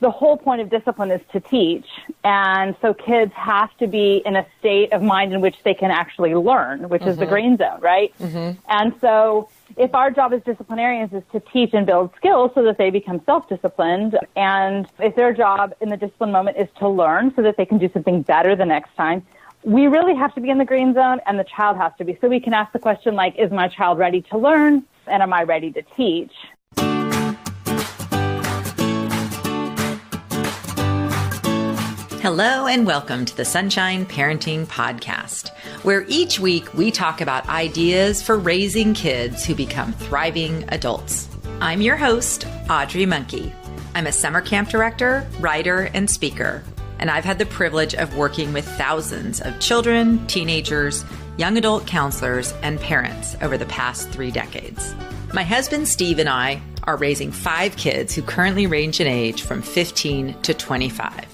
the whole point of discipline is to teach. And so kids have to be in a state of mind in which they can actually learn, which is the green zone, right? And so if our job as disciplinarians is to teach and build skills so that they become self-disciplined, and if their job in the discipline moment is to learn so that they can do something better the next time, we really have to be in the green zone, and the child has to be. So we can ask the question like, is my child ready to learn, and am I ready to teach? Hello and welcome to the Sunshine Parenting Podcast, where each week we talk about ideas for raising kids who become thriving adults. I'm your host, Audrey Monkey. I'm a summer camp director, writer, and speaker, and I've had the privilege of working with thousands of children, teenagers, young adult counselors, and parents over the past 3 decades. My husband Steve and I are raising 5 kids who currently range in age from 15 to 25.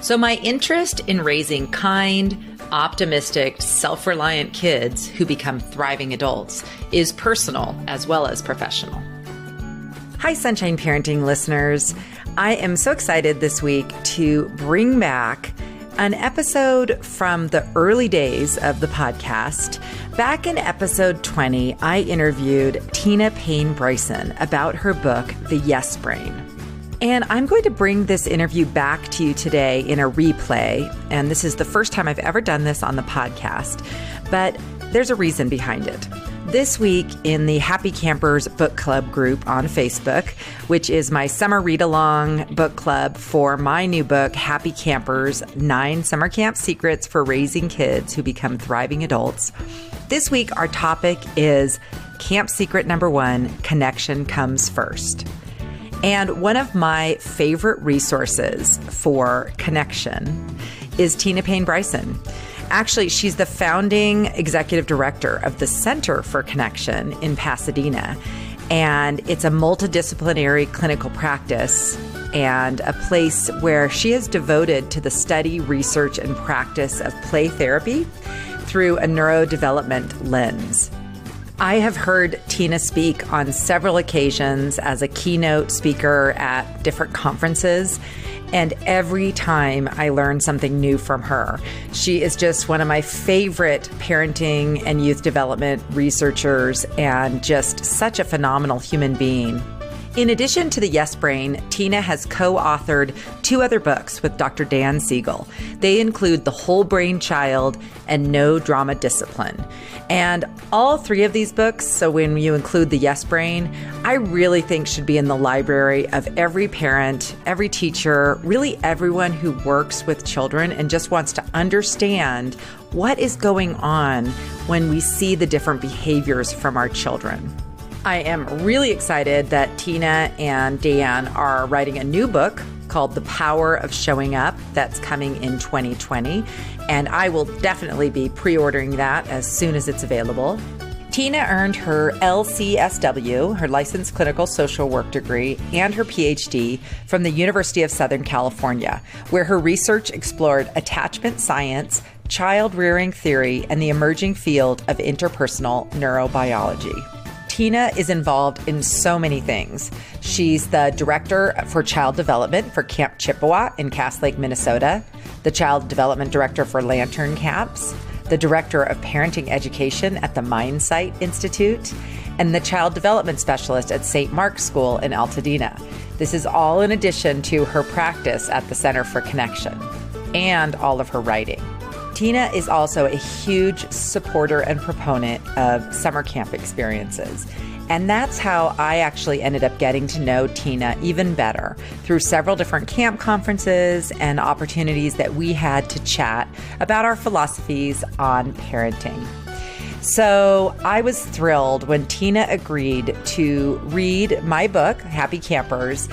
So my interest in raising kind, optimistic, self-reliant kids who become thriving adults is personal as well as professional. Hi, Sunshine Parenting listeners. I am so excited this week to bring back an episode from the early days of the podcast. Back in episode 20, I interviewed Tina Payne Bryson about her book, The Yes Brain. And I'm going to bring this interview back to you today in a replay. And this is the first time I've ever done this on the podcast, but there's a reason behind it. This week in the Happy Campers Book Club group on Facebook, which is my summer read-along book club for my new book, Happy Campers, 9 Summer Camp Secrets for Raising Kids Who Become Thriving Adults. This week, our topic is Camp Secret Number 1, Connection Comes First. And one of my favorite resources for connection is Tina Payne Bryson. Actually, she's the founding executive director of the Center for Connection in Pasadena. And it's a multidisciplinary clinical practice and a place where she is devoted to the study, research, and practice of play therapy through a neurodevelopment lens. I have heard Tina speak on several occasions as a keynote speaker at different conferences, and every time I learn something new from her. She is just one of my favorite parenting and youth development researchers and just such a phenomenal human being. In addition to The Yes Brain, Tina has co-authored 2 other books with Dr. Dan Siegel. They include The Whole Brain Child and No Drama Discipline. And all 3 of these books, so when you include The Yes Brain, I really think should be in the library of every parent, every teacher, really everyone who works with children and just wants to understand what is going on when we see the different behaviors from our children. I am really excited that Tina and Dan are writing a new book called The Power of Showing Up that's coming in 2020, and I will definitely be pre-ordering that as soon as it's available. Tina earned her LCSW, her Licensed Clinical Social Work degree, and her PhD from the University of Southern California, where her research explored attachment science, child rearing theory, and the emerging field of interpersonal neurobiology. Tina is involved in so many things. She's the director for child development for Camp Chippewa in Cass Lake, Minnesota, the child development director for Lantern Camps, the director of parenting education at the Mindsight Institute, and the child development specialist at St. Mark's School in Altadena. This is all in addition to her practice at the Center for Connection and all of her writing. Tina is also a huge supporter and proponent of summer camp experiences. And that's how I actually ended up getting to know Tina even better through several different camp conferences and opportunities that we had to chat about our philosophies on parenting. So I was thrilled when Tina agreed to read my book, Happy Campers,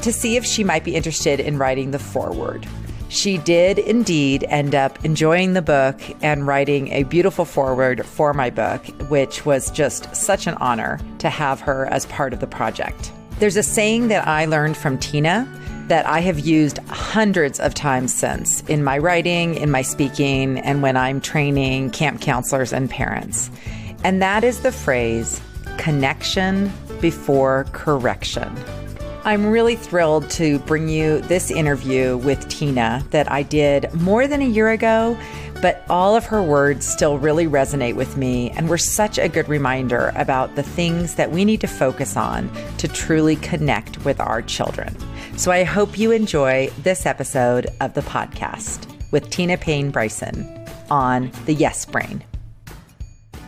to see if she might be interested in writing the foreword. She did indeed end up enjoying the book and writing a beautiful foreword for my book, which was just such an honor to have her as part of the project. There's a saying that I learned from Tina that I have used hundreds of times since in my writing, in my speaking, and when I'm training camp counselors and parents. And that is the phrase, connection before correction. I'm really thrilled to bring you this interview with Tina that I did more than a year ago, but all of her words still really resonate with me and were such a good reminder about the things that we need to focus on to truly connect with our children. So I hope you enjoy this episode of the podcast with Tina Payne Bryson on the Yes Brain.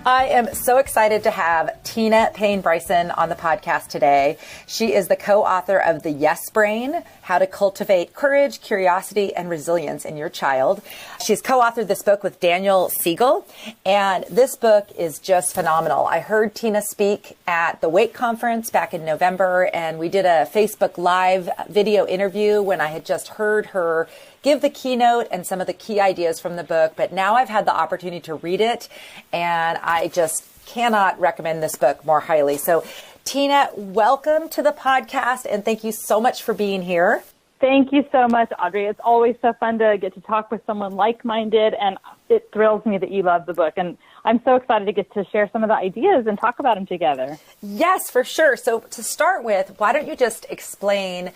I am so excited to have Tina Payne Bryson on the podcast today. She is the co-author of The Yes Brain, How to Cultivate Courage, Curiosity, and Resilience in Your Child. She's co-authored this book with Daniel Siegel, and this book is just phenomenal. I heard Tina speak at the Wake Conference back in November, and we did a Facebook Live video interview when I had just heard her give the keynote and some of the key ideas from the book. But now I've had the opportunity to read it, and I just cannot recommend this book more highly. So Tina, welcome to the podcast, and thank you so much for being here. Thank you so much, Audrey. It's always so fun to get to talk with someone like-minded, and it thrills me that you love the book. And I'm so excited to get to share some of the ideas and talk about them together. Yes, for sure. So to start with, why don't you just explain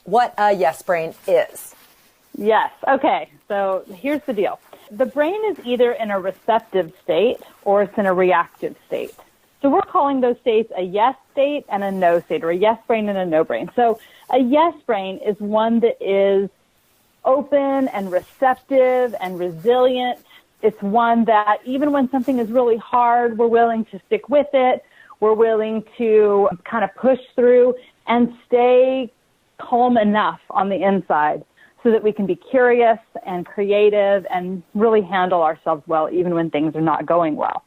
what a Yes Brain is? Yes. Okay. So here's the deal. The brain is either in a receptive state or it's in a reactive state. So we're calling those states a yes state and a no state, or a yes brain and a no brain. So a yes brain is one that is open and receptive and resilient. It's one that even when something is really hard, we're willing to stick with it. We're willing to kind of push through and stay calm enough on the inside so that we can be curious and creative and really handle ourselves well, even when things are not going well.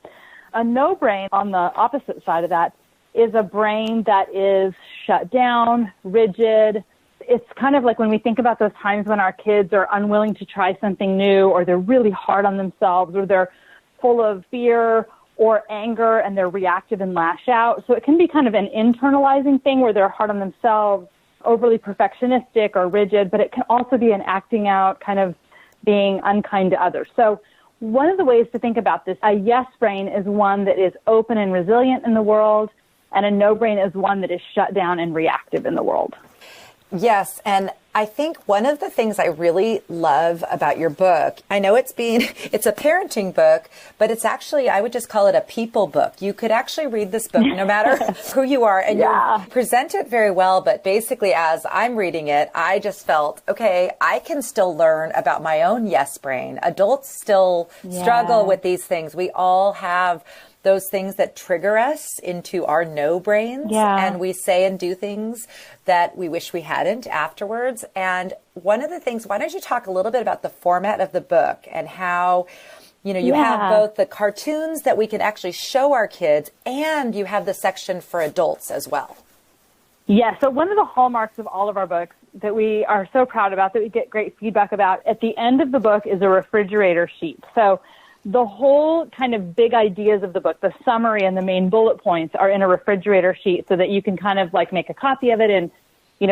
A no brain, on the opposite side of that, is a brain that is shut down, rigid. It's kind of like when we think about those times when our kids are unwilling to try something new, or they're really hard on themselves, or they're full of fear or anger and they're reactive and lash out. So it can be kind of an internalizing thing where they're hard on themselves, overly perfectionistic or rigid, but it can also be an acting out, kind of being unkind to others. So one of the ways to think about this, a yes brain is one that is open and resilient in the world, and a no brain is one that is shut down and reactive in the world. Yes, and I think one of the things I really love about your book, I know it's a parenting book, but it's actually, I would just call it a people book. You could actually read this book no matter who you are, and you present it very well. But basically, as I'm reading it, I just felt, okay, I can still learn about my own yes brain. Adults still struggle with these things. We all have those things that trigger us into our no brains, and we say and do things that we wish we hadn't afterwards. And one of the things, why don't you talk a little bit about the format of the book and how, you have both the cartoons that we can actually show our kids, and you have the section for adults as well. Yeah, so one of the hallmarks of all of our books that we are so proud about, that we get great feedback about, at the end of the book is a refrigerator sheet. So the whole kind of big ideas of the book, the summary and the main bullet points, are in a refrigerator sheet so that you can kind of like make a copy of it and,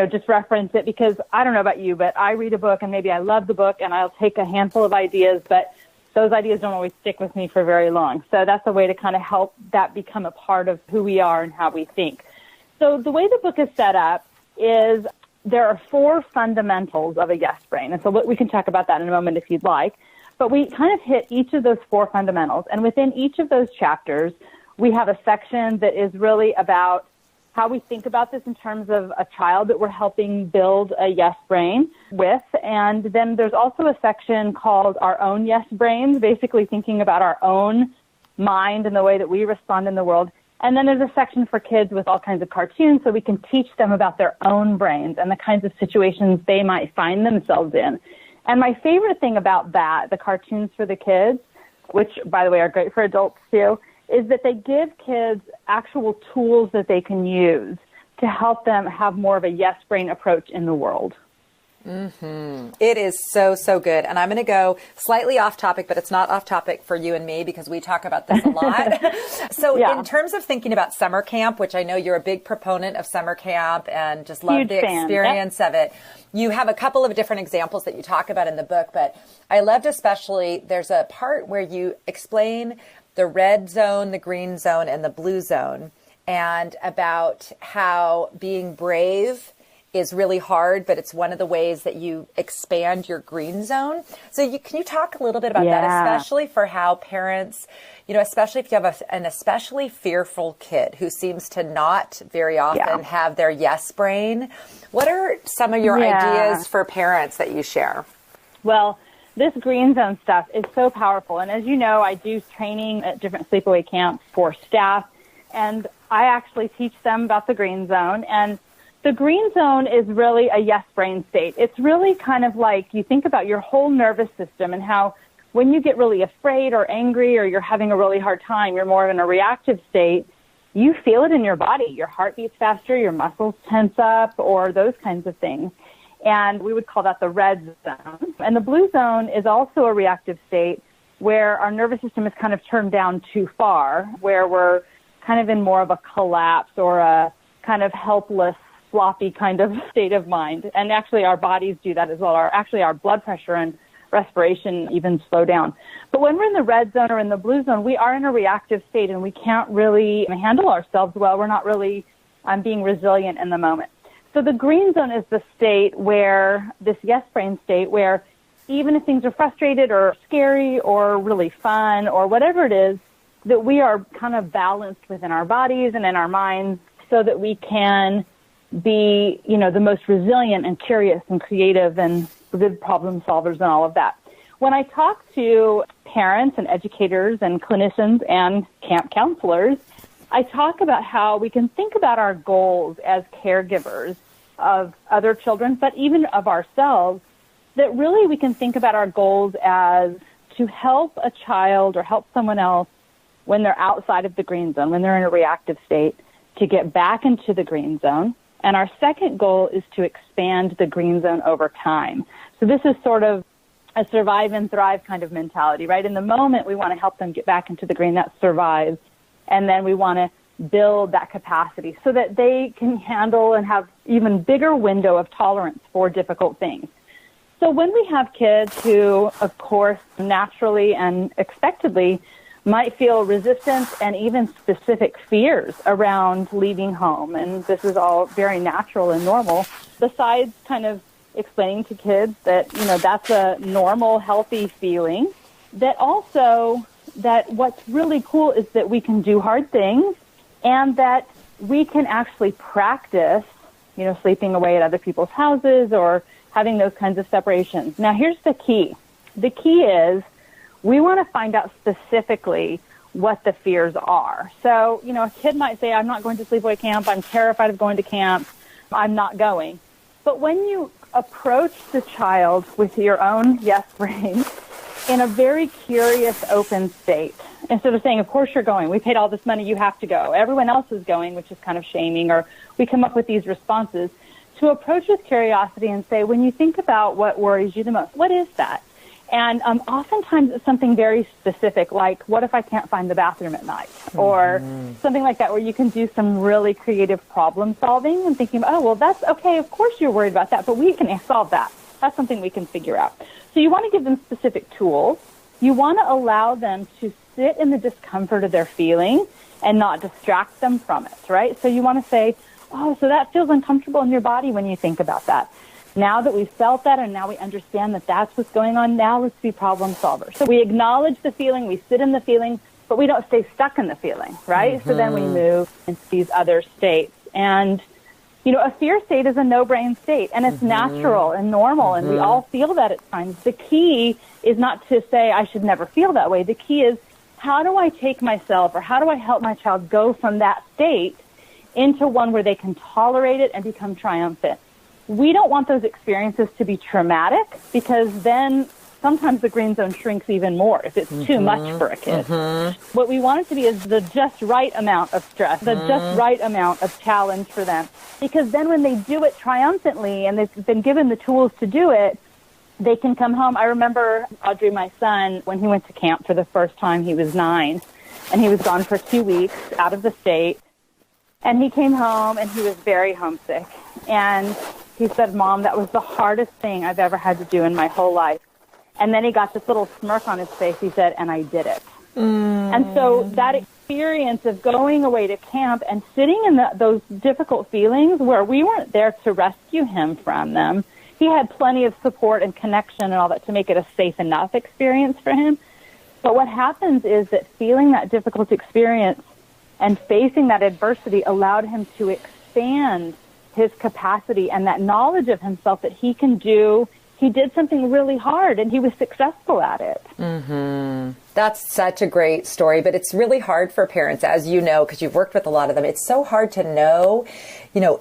just reference it. Because I don't know about you, but I read a book and maybe I love the book and I'll take a handful of ideas, but those ideas don't always stick with me for very long. So that's a way to kind of help that become a part of who we are and how we think. So the way the book is set up is there are 4 fundamentals of a yes brain. And so we can talk about that in a moment if you'd like. But we kind of hit each of those 4 fundamentals. And within each of those chapters, we have a section that is really about how we think about this in terms of a child that we're helping build a yes brain with. And then there's also a section called Our Own Yes Brains, basically thinking about our own mind and the way that we respond in the world. And then there's a section for kids with all kinds of cartoons so we can teach them about their own brains and the kinds of situations they might find themselves in. And my favorite thing about that, the cartoons for the kids, which, by the way, are great for adults too, is that they give kids actual tools that they can use to help them have more of a yes brain approach in the world. Mm-hmm. It is so, so good. And I'm going to go slightly off topic, but it's not off topic for you and me because we talk about this a lot. So in terms of thinking about summer camp, which I know you're a big proponent of summer camp and just love the experience of it. You have a couple of different examples that you talk about in the book, but I loved especially there's a part where you explain the red zone, the green zone, and the blue zone, and about how being brave is really hard, but it's one of the ways that you expand your green zone. So can you talk a little bit about that, especially for how parents, especially if you have an especially fearful kid who seems to not very often have their yes brain. What are some of your ideas for parents that you share? Well, this green zone stuff is so powerful. And as you know, I do training at different sleepaway camps for staff, and I actually teach them about the green zone. And the green zone is really a yes brain state. It's really kind of like you think about your whole nervous system and how when you get really afraid or angry or you're having a really hard time, you're more in a reactive state. You feel it in your body. Your heart beats faster, your muscles tense up, or those kinds of things. And we would call that the red zone. And the blue zone is also a reactive state where our nervous system is kind of turned down too far, where we're kind of in more of a collapse or a kind of helpless, floppy kind of state of mind. And actually our bodies do that as well. Our blood pressure and respiration even slow down. But when we're in the red zone or in the blue zone, we are in a reactive state and we can't really handle ourselves well. We're not really being resilient in the moment. So the green zone is the state where, this yes brain state, where even if things are frustrated or scary or really fun or whatever it is, that we are kind of balanced within our bodies and in our minds so that we can be, the most resilient and curious and creative and good problem solvers and all of that. When I talk to parents and educators and clinicians and camp counselors, I talk about how we can think about our goals as caregivers of other children, but even of ourselves, that really we can think about our goals as to help a child or help someone else when they're outside of the green zone, when they're in a reactive state, to get back into the green zone. And our second goal is to expand the green zone over time. So this is sort of a survive and thrive kind of mentality, right? In the moment, we want to help them get back into the green, that survives. And then we want to build that capacity so that they can handle and have even bigger window of tolerance for difficult things. So when we have kids who, of course, naturally and expectedly might feel resistance and even specific fears around leaving home, and this is all very natural and normal, besides kind of explaining to kids that, that's a normal, healthy feeling, that also that what's really cool is that we can do hard things and that we can actually practice, sleeping away at other people's houses or having those kinds of separations. Now, here's the key. The key is we want to find out specifically what the fears are. So, a kid might say, I'm not going to sleepaway camp. I'm terrified of going to camp. I'm not going. But when you approach the child with your own yes brain in a very curious, open state, instead of saying, of course you're going. We paid all this money. You have to go. Everyone else is going, which is kind of shaming, or we come up with these responses. To approach with curiosity and say, when you think about what worries you the most, what is that? And oftentimes it's something very specific, like, what if I can't find the bathroom at night? Or something like that, where you can do some really creative problem solving and thinking, oh, well, that's okay. Of course you're worried about that, but we can solve that. That's something we can figure out. So you want to give them specific tools. You want to allow them to sit in the discomfort of their feeling and not distract them from it, right? So you want to say, oh, so that feels uncomfortable in your body when you think about that. Now that we've felt that and now we understand that that's what's going on, now let's be problem solvers. So we acknowledge the feeling, we sit in the feeling, but we don't stay stuck in the feeling, right? Mm-hmm. So then we move into these other states. And, a fear state is a no-brain state, and it's natural and normal, and we all feel that at times. The key is not to say, I should never feel that way. The key is, how do I take myself, or how do I help my child go from that state into one where they can tolerate it and become triumphant? We don't want those experiences to be traumatic, because then sometimes the green zone shrinks even more if it's too much for a kid. What we want it to be is the just right amount of stress, the just right amount of challenge for them. Because then when they do it triumphantly and they've been given the tools to do it, they can come home. I remember Audrey, my son, when he went to camp for the first time, he was 9, and he was gone for 2 weeks out of the state. And he came home and he was very homesick. And he said, Mom, that was the hardest thing I've ever had to do in my whole life. And then he got this little smirk on his face. He said, and I did it. And so that experience of going away to camp and sitting in those difficult feelings where we weren't there to rescue him from them. He had plenty of support and connection and all that to make it a safe enough experience for him. But what happens is that feeling that difficult experience and facing that adversity allowed him to expand his capacity and that knowledge of himself that he can do. He did something really hard and he was successful at it. Mm-hmm. That's such a great story, but it's really hard for parents, as you know, because you've worked with a lot of them. It's so hard to know,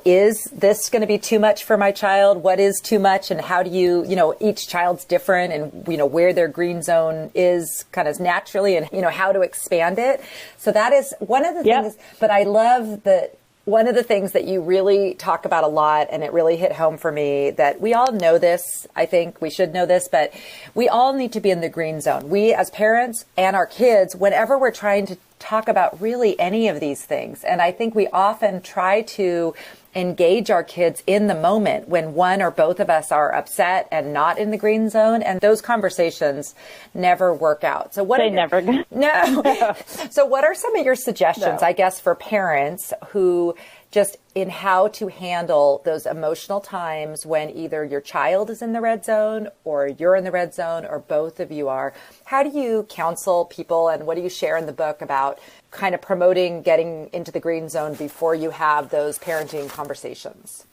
is this going to be too much for my child? What is too much? And how do you, each child's different and, where their green zone is kind of naturally and, how to expand it. So that is one of the things, but I love that. One of the things that you really talk about a lot, and it really hit home for me, that we all know this, I think we should know this, but we all need to be in the green zone. We as parents and our kids, whenever we're trying to talk about really any of these things. And I think we often try to engage our kids in the moment when one or both of us are upset and not in the green zone. And those conversations never work out. So never go. No. So what are some of your suggestions, I guess, for parents who just in how to handle those emotional times when either your child is in the red zone or you're in the red zone or both of you are? How do you counsel people and what do you share in the book about kind of promoting getting into the green zone before you have those parenting conversations?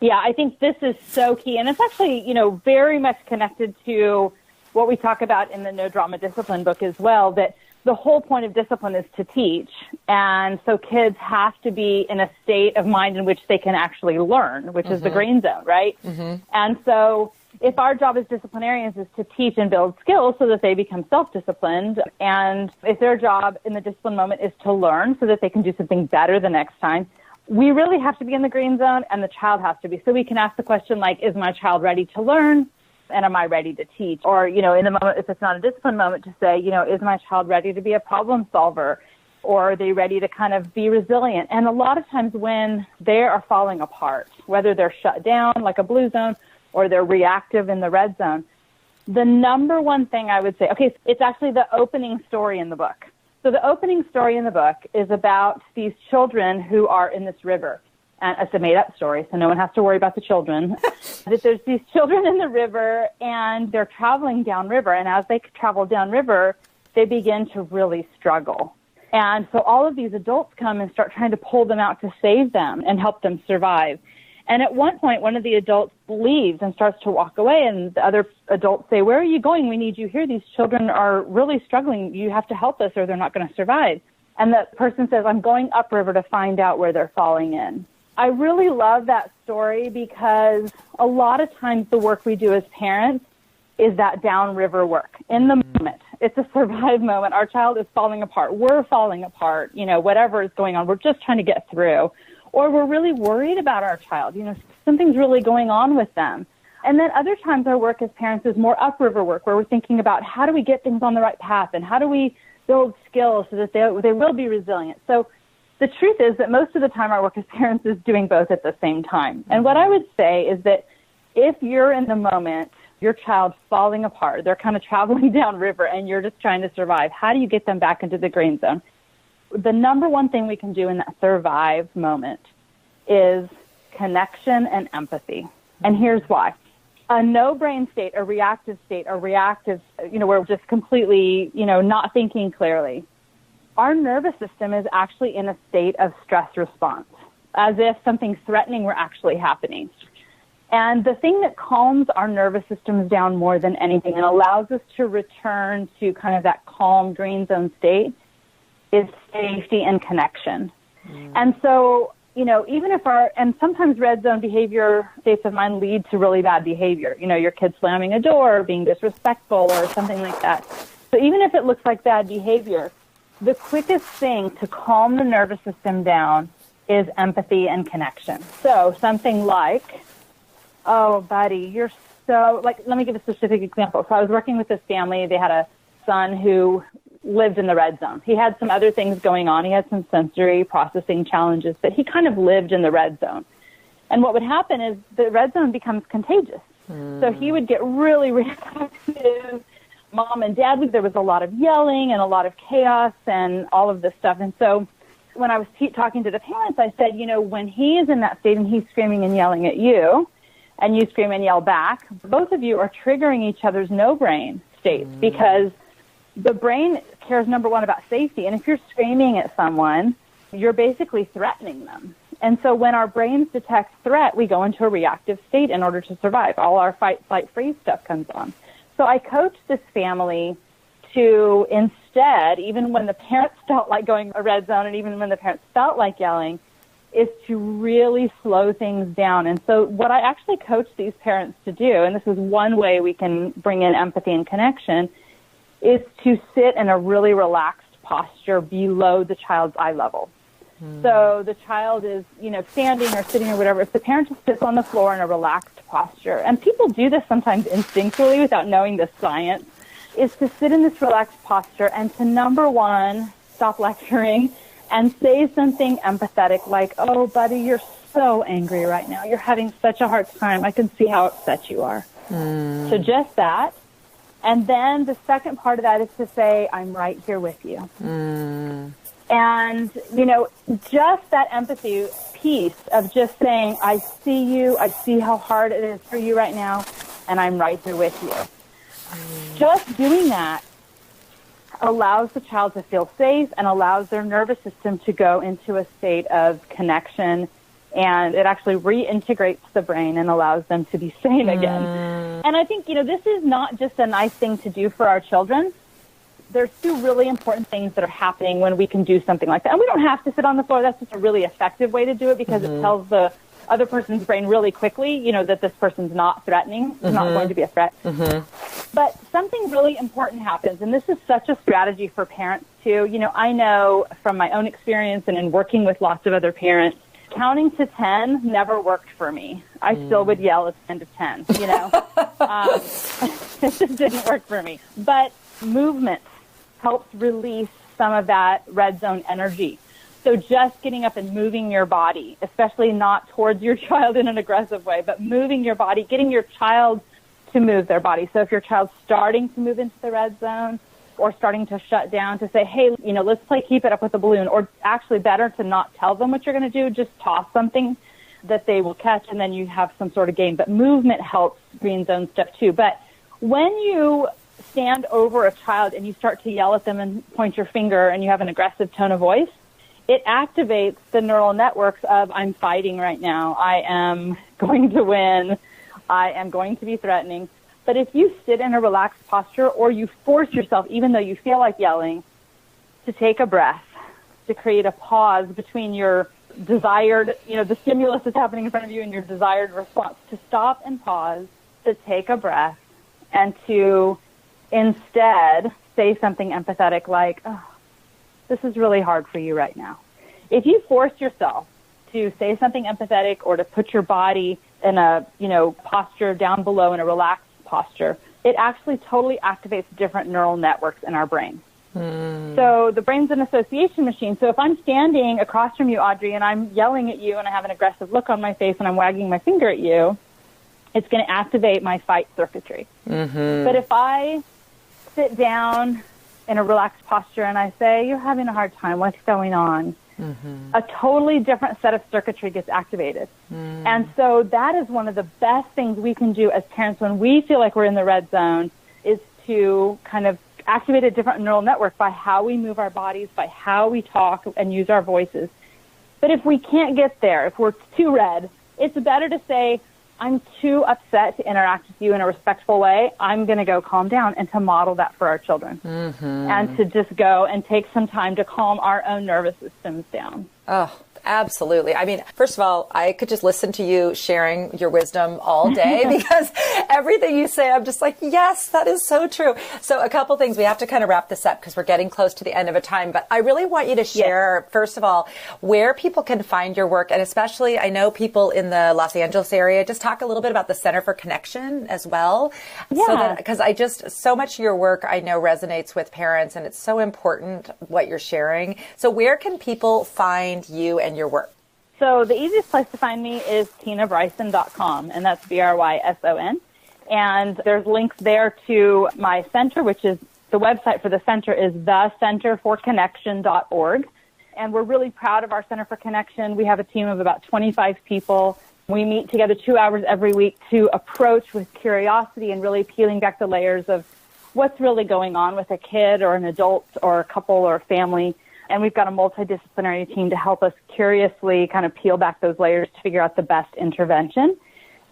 Yeah, I think this is so key. And it's actually, very much connected to what we talk about in the No Drama Discipline book as well, that the whole point of discipline is to teach. And so kids have to be in a state of mind in which they can actually learn, which is the green zone, right? Mm-hmm. And so if our job as disciplinarians is to teach and build skills so that they become self-disciplined, and if their job in the discipline moment is to learn so that they can do something better the next time, we really have to be in the green zone and the child has to be. So we can ask the question like, is my child ready to learn? And am I ready to teach? Or, in the moment, if it's not a discipline moment, to say, is my child ready to be a problem solver? Or are they ready to kind of be resilient? And a lot of times when they are falling apart, whether they're shut down like a blue zone or they're reactive in the red zone, the number one thing I would say, it's actually the opening story in the book. So the opening story in the book is about these children who are in this river. And it's a made-up story, so no one has to worry about the children. That there's these children in the river, and they're traveling downriver. And as they travel downriver, they begin to really struggle. And so all of these adults come and start trying to pull them out to save them and help them survive. And at one point, one of the adults leaves and starts to walk away, and the other adults say, "Where are you going? We need you here. These children are really struggling. You have to help us or they're not going to survive." And the person says, "I'm going upriver to find out where they're falling in." I really love that story because a lot of times the work we do as parents is that downriver work in the moment. It's a survive moment. Our child is falling apart. We're falling apart. Whatever is going on, we're just trying to get through. Or we're really worried about our child. Something's really going on with them. And then other times our work as parents is more upriver work where we're thinking about how do we get things on the right path and how do we build skills so that they will be resilient. So the truth is that most of the time our work as parents is doing both at the same time. And what I would say is that if you're in the moment, your child's falling apart, they're kind of traveling downriver and you're just trying to survive, how do you get them back into the green zone? The number one thing we can do in that survive moment is connection and empathy. And here's why. A no-brain state, a reactive, where we're just completely, not thinking clearly, our nervous system is actually in a state of stress response, as if something threatening were actually happening. And the thing that calms our nervous systems down more than anything and allows us to return to kind of that calm green zone state is safety and connection. And so, even if and sometimes red zone behavior states of mind lead to really bad behavior, your kid slamming a door, being disrespectful or something like that. So even if it looks like bad behavior, the quickest thing to calm the nervous system down is empathy and connection. So something like, "Oh, buddy, you're so," let me give a specific example. So I was working with this family. They had a son who lived in the red zone. He had some other things going on. He had some sensory processing challenges, but he kind of lived in the red zone. And what would happen is the red zone becomes contagious. So he would get really reactive, mom and dad, there was a lot of yelling and a lot of chaos and all of this stuff. And so when I was talking to the parents, I said, when he is in that state and he's screaming and yelling at you, and you scream and yell back, both of you are triggering each other's no-brain states because the brain cares, number one, about safety. And if you're screaming at someone, you're basically threatening them. And so when our brains detect threat, we go into a reactive state in order to survive. All our fight, flight, freeze stuff comes on. So I coached this family to instead, even when the parents felt like going a red zone and even when the parents felt like yelling, is to really slow things down. And so what I actually coach these parents to do, and this is one way we can bring in empathy and connection, is to sit in a really relaxed posture below the child's eye level. So the child is, standing or sitting or whatever. If the parent just sits on the floor in a relaxed posture, and people do this sometimes instinctually without knowing the science, is to sit in this relaxed posture and to, number one, stop lecturing and say something empathetic like, oh, buddy, you're so angry right now. You're having such a hard time. I can see how upset you are. So just that. And then the second part of that is to say, I'm right here with you. And, just that empathy piece of just saying, I see you, I see how hard it is for you right now, and I'm right here with you. Just doing that allows the child to feel safe and allows their nervous system to go into a state of connection, and it actually reintegrates the brain and allows them to be sane again. And I think, this is not just a nice thing to do for our children. There's two really important things that are happening when we can do something like that. And we don't have to sit on the floor. That's just a really effective way to do it because it tells the other person's brain really quickly, that this person's not threatening, is not going to be a threat. But something really important happens, and this is such a strategy for parents too. I know from my own experience and in working with lots of other parents, counting to 10 never worked for me. I still would yell at the end of 10, It just didn't work for me. But movement helps release some of that red zone energy. So just getting up and moving your body, especially not towards your child in an aggressive way, but moving your body, getting your child to move their body. So if your child's starting to move into the red zone or starting to shut down, to say, hey, let's play keep it up with the balloon, or actually better to not tell them what you're going to do, just toss something that they will catch and then you have some sort of game. But movement helps green zone stuff too. But when you stand over a child and you start to yell at them and point your finger and you have an aggressive tone of voice, it activates the neural networks of I'm fighting right now. I am going to win. I am going to be threatening. But if you sit in a relaxed posture or you force yourself, even though you feel like yelling, to take a breath, to create a pause between your desired, the stimulus that's happening in front of you and your desired response, to stop and pause, to take a breath, and to instead say something empathetic like, oh, this is really hard for you right now. If you force yourself to say something empathetic or to put your body in a, posture down below in a relaxed posture, it actually totally activates different neural networks in our brain. So the brain's an association machine. So if I'm standing across from you, Audrey, and I'm yelling at you and I have an aggressive look on my face and I'm wagging my finger at you, it's going to activate my fight circuitry. But if I sit down in a relaxed posture and I say, you're having a hard time, what's going on? A totally different set of circuitry gets activated. And so that is one of the best things we can do as parents when we feel like we're in the red zone, is to kind of activate a different neural network by how we move our bodies, by how we talk and use our voices. But if we can't get there, if we're too red, it's better to say, I'm too upset to interact with you in a respectful way. I'm going to go calm down, and to model that for our children. And to just go and take some time to calm our own nervous systems down. Oh, absolutely. I mean, first of all, I could just listen to you sharing your wisdom all day because everything you say, I'm just like, yes, that is so true. So a couple things. We have to kind of wrap this up because we're getting close to the end of a time. But I really want you to share, first of all, where people can find your work. And especially, I know people in the Los Angeles area, just talk a little bit about the Center for Connection as well. So because so much of your work I know resonates with parents, and it's so important what you're sharing. So where can people find you and your work? So the easiest place to find me is tinabryson.com, and that's Bryson. And there's links there to my center, which is the website for the center is thecenterforconnection.org. And we're really proud of our Center for Connection. We have a team of about 25 people. We meet together 2 hours every week to approach with curiosity and really peeling back the layers of what's really going on with a kid or an adult or a couple or a family. And we've got a multidisciplinary team to help us curiously kind of peel back those layers to figure out the best intervention.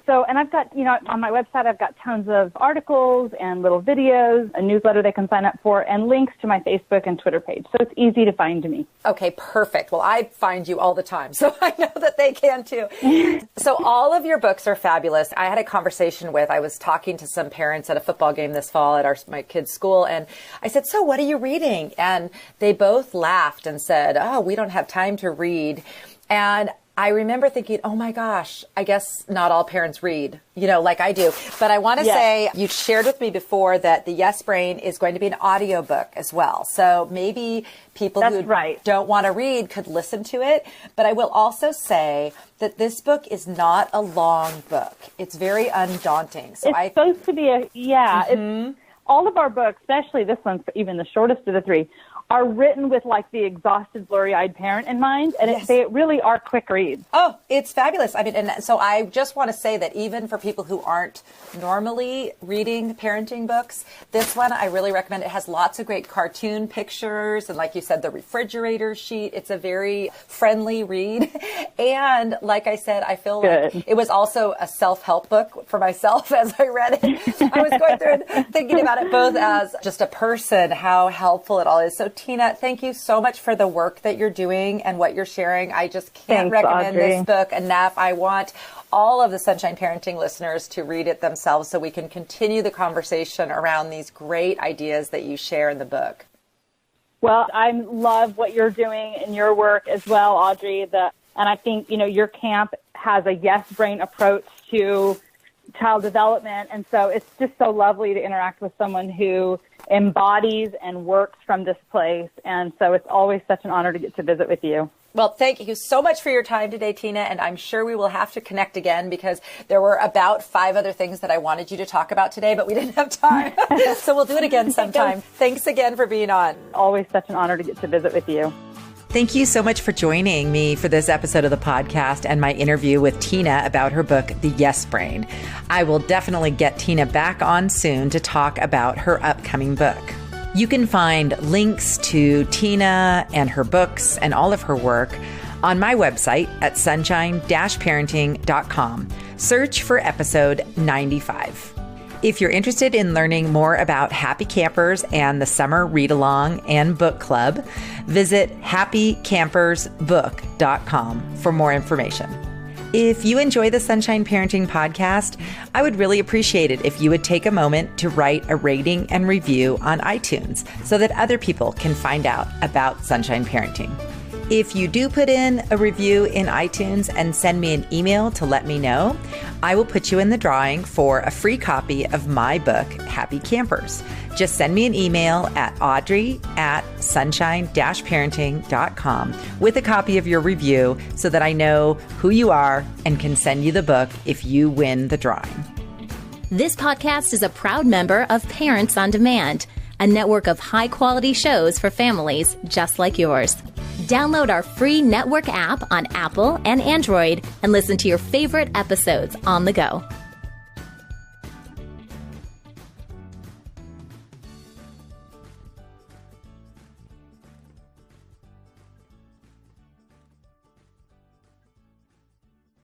So, and I've got, on my website, I've got tons of articles and little videos, a newsletter they can sign up for, and links to my Facebook and Twitter page. So it's easy to find me. Okay, perfect. Well, I find you all the time, so I know that they can too. So all of your books are fabulous. I had a conversation I was talking to some parents at a football game this fall at my kids' school, and I said, so what are you reading? And they both laughed and said, oh, we don't have time to read. And I remember thinking, oh my gosh, I guess not all parents read, like I do. But I want to say, you shared with me before that the Yes Brain is going to be an audiobook as well. So maybe people who don't want to read could listen to it. But I will also say that this book is not a long book. It's very undaunting. So it's supposed to be it's, all of our books, especially this one, even the shortest of the three, are written with like the exhausted, blurry-eyed parent in mind, and they really are quick reads. Oh, it's fabulous. I mean, and so I just want to say that even for people who aren't normally reading parenting books, this one I really recommend. It has lots of great cartoon pictures, and like you said, the refrigerator sheet. It's a very friendly read. And like I said, I feel like it was also a self-help book for myself as I read it. I was going through and thinking about it both as just a person, how helpful it all is. So Tina, thank you so much for the work that you're doing and what you're sharing. I just can't recommend this book enough. I want all of the Sunshine Parenting listeners to read it themselves so we can continue the conversation around these great ideas that you share in the book. Well, I love what you're doing in your work as well, Audrey. And I think, your camp has a yes brain approach to child development. And so it's just so lovely to interact with someone who embodies and works from this place. And so it's always such an honor to get to visit with you. Well, thank you so much for your time today, Tina. And I'm sure we will have to connect again because there were about 5 other things that I wanted you to talk about today, but we didn't have time. So we'll do it again sometime. Thanks again for being on. Always such an honor to get to visit with you. Thank you so much for joining me for this episode of the podcast and my interview with Tina about her book, The Yes Brain. I will definitely get Tina back on soon to talk about her upcoming book. You can find links to Tina and her books and all of her work on my website at sunshine-parenting.com. Search for episode 95. If you're interested in learning more about Happy Campers and the Summer Read-Along and Book Club, visit happycampersbook.com for more information. If you enjoy the Sunshine Parenting podcast, I would really appreciate it if you would take a moment to write a rating and review on iTunes so that other people can find out about Sunshine Parenting. If you do put in a review in iTunes and send me an email to let me know, I will put you in the drawing for a free copy of my book, Happy Campers. Just send me an email at audrey@sunshine-parenting.com with a copy of your review so that I know who you are and can send you the book if you win the drawing. This podcast is a proud member of Parents on Demand, a network of high-quality shows for families just like yours. Download our free network app on Apple and Android and listen to your favorite episodes on the go.